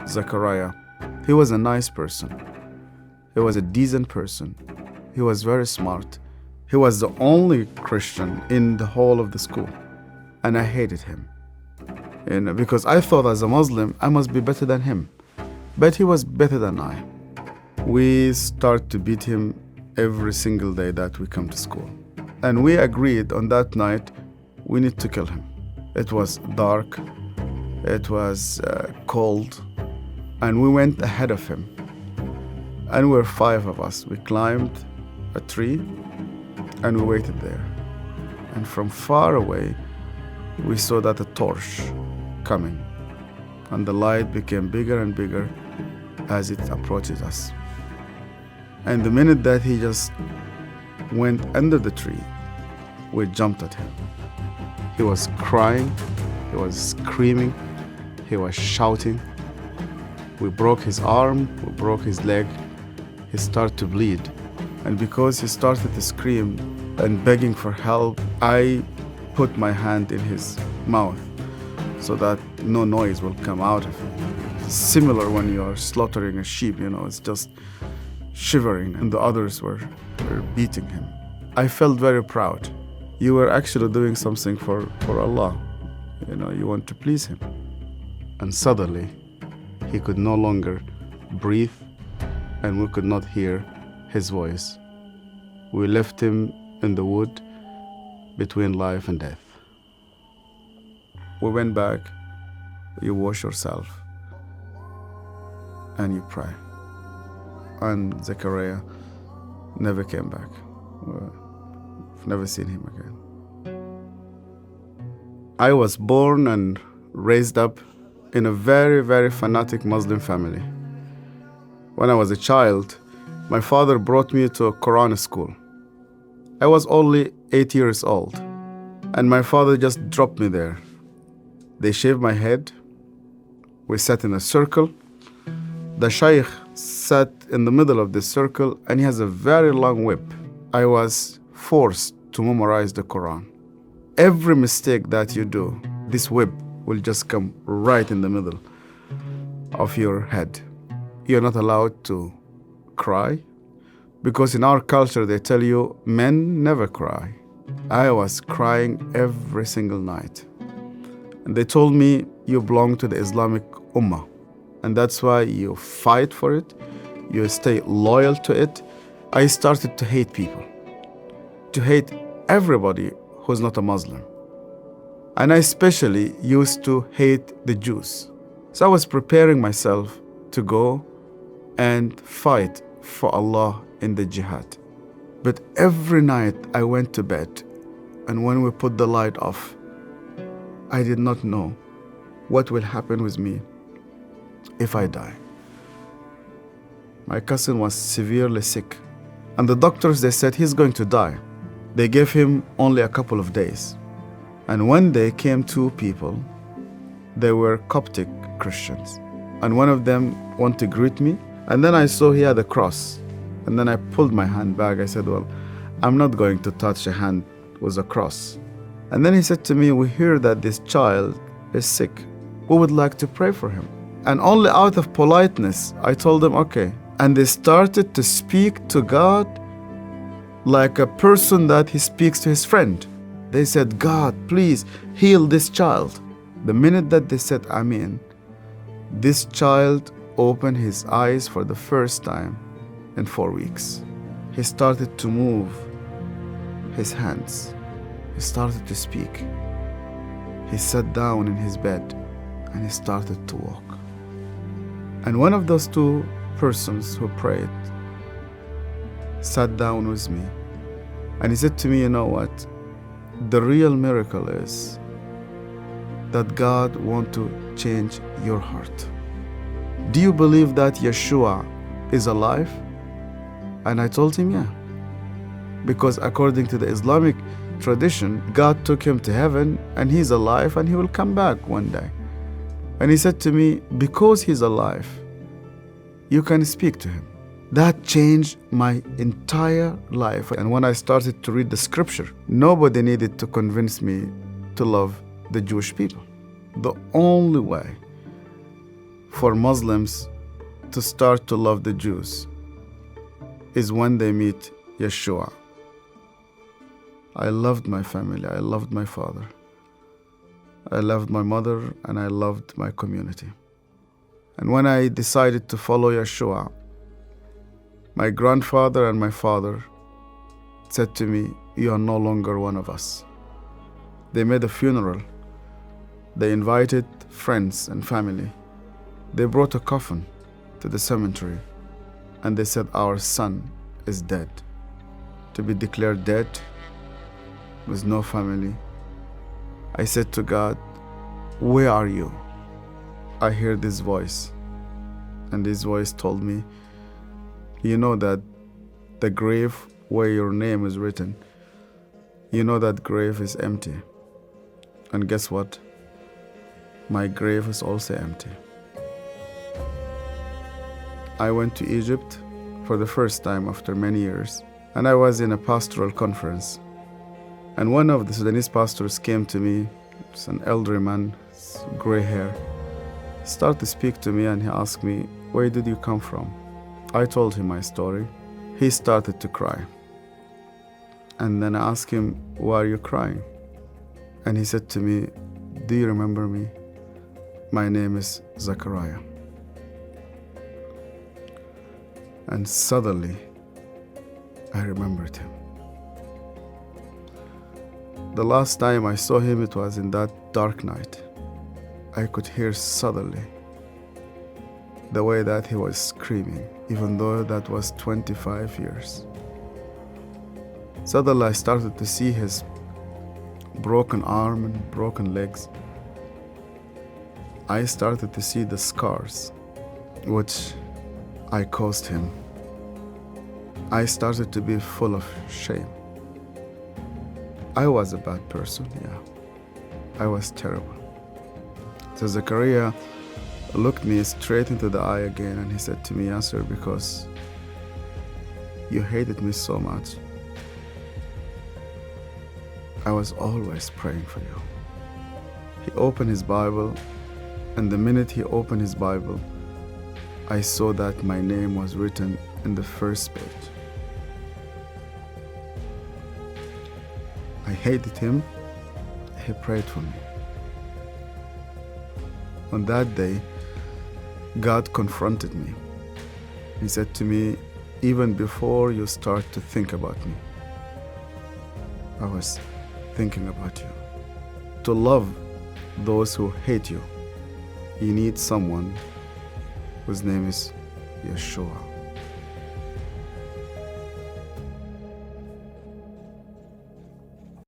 Zechariah. He was a nice person. He was a decent person. He was very smart. He was the only Christian in the whole of the school. And I hated him. Because I thought as a Muslim, I must be better than him. But he was better than I. We start to beat him every single day that we come to school. And we agreed on that night, we need to kill him. It was dark, it was cold, and we went ahead of him. And we were 5 of us. We climbed a tree and we waited there. And from far away, we saw that a torch coming. And the light became bigger and bigger as it approaches us. And the minute that he just went under the tree, we jumped at him. He was crying, he was screaming, he was shouting. We broke his arm, we broke his leg. He started to bleed. And because he started to scream and begging for help, I put my hand in his mouth so that no noise will come out of him. Similar when you are slaughtering a sheep, it's just shivering, and the others were beating him. I felt very proud. You were actually doing something for Allah. You want to please him. And suddenly, he could no longer breathe, and we could not hear his voice. We left him in the wood between life and death. We went back, you wash yourself, and you pray. And Zechariah never came back. I've never seen him again. I was born and raised up in a very, very fanatic Muslim family. When I was a child, my father brought me to a Quran school. I was only 8 years old, and my father just dropped me there. They shaved my head. We sat in a circle. The shaykh sat in the middle of this circle, and he has a very long whip. I was forced to memorize the Quran. Every mistake that you do, this whip will just come right in the middle of your head. You're not allowed to cry, because in our culture they tell you men never cry. I was crying every single night. And they told me, you belong to the Islamic Ummah, and that's why you fight for it, you stay loyal to it. I started to hate people, to hate everybody who's not a Muslim. And I especially used to hate the Jews. So I was preparing myself to go and fight for Allah in the jihad. But every night I went to bed, and when we put the light off, I did not know what will happen with me if I die. My cousin was severely sick, and the doctors, they said he's going to die. They gave him only a couple of days. And one day came 2 people. They were Coptic Christians. And one of them wanted to greet me. And then I saw he had a cross. And then I pulled my hand back. I said, well, I'm not going to touch a hand with a cross. And then he said to me, we hear that this child is sick. We would like to pray for him. And only out of politeness, I told them, okay. And they started to speak to God like a person that he speaks to his friend. They said, God, please heal this child. The minute that they said Amen, this child opened his eyes for the first time in 4 weeks. He started to move his hands. He started to speak. He sat down in his bed and he started to walk. And one of those 2 persons who prayed sat down with me, and he said to me, you know what? The real miracle is that God wants to change your heart. Do you believe that Yeshua is alive? And I told him, yeah. Because according to the Islamic tradition, God took him to heaven and he's alive and he will come back one day. And he said to me, because he's alive, you can speak to him. That changed my entire life. And when I started to read the scripture, nobody needed to convince me to love the Jewish people. The only way for Muslims to start to love the Jews is when they meet Yeshua. I loved my family, I loved my father, I loved my mother, and I loved my community. And when I decided to follow Yeshua, my grandfather and my father said to me, "You are no longer one of us." They made a funeral. They invited friends and family. They brought a coffin to the cemetery, and they said, "Our son is dead." To be declared dead with no family, I said to God, "Where are you?" I heard this voice, and this voice told me, "You know that the grave where your name is written, you know that grave is empty. And guess what? My grave is also empty." I went to Egypt for the first time after many years, and I was in a pastoral conference. And one of the Sudanese pastors came to me. It's an elderly man, gray hair. He started to speak to me and he asked me, "Where did you come from?" I told him my story. He started to cry. And then I asked him, "Why are you crying?" And he said to me, "Do you remember me? My name is Zachariah." And suddenly, I remembered him. The last time I saw him, it was in that dark night. I could hear suddenly the way that he was screaming, even though that was 25 years. Suddenly I started to see his broken arm and broken legs. I started to see the scars which I caused him. I started to be full of shame. I was a bad person, yeah. I was terrible. So Zachariah looked me straight into the eye again and he said to me, "Yasser, because you hated me so much, I was always praying for you." He opened his Bible, and the minute he opened his Bible, I saw that my name was written in the first page. I hated him. He prayed for me. On that day, God confronted me. He said to me, "Even before you start to think about me, I was thinking about you. To love those who hate you, you need someone whose name is Yeshua."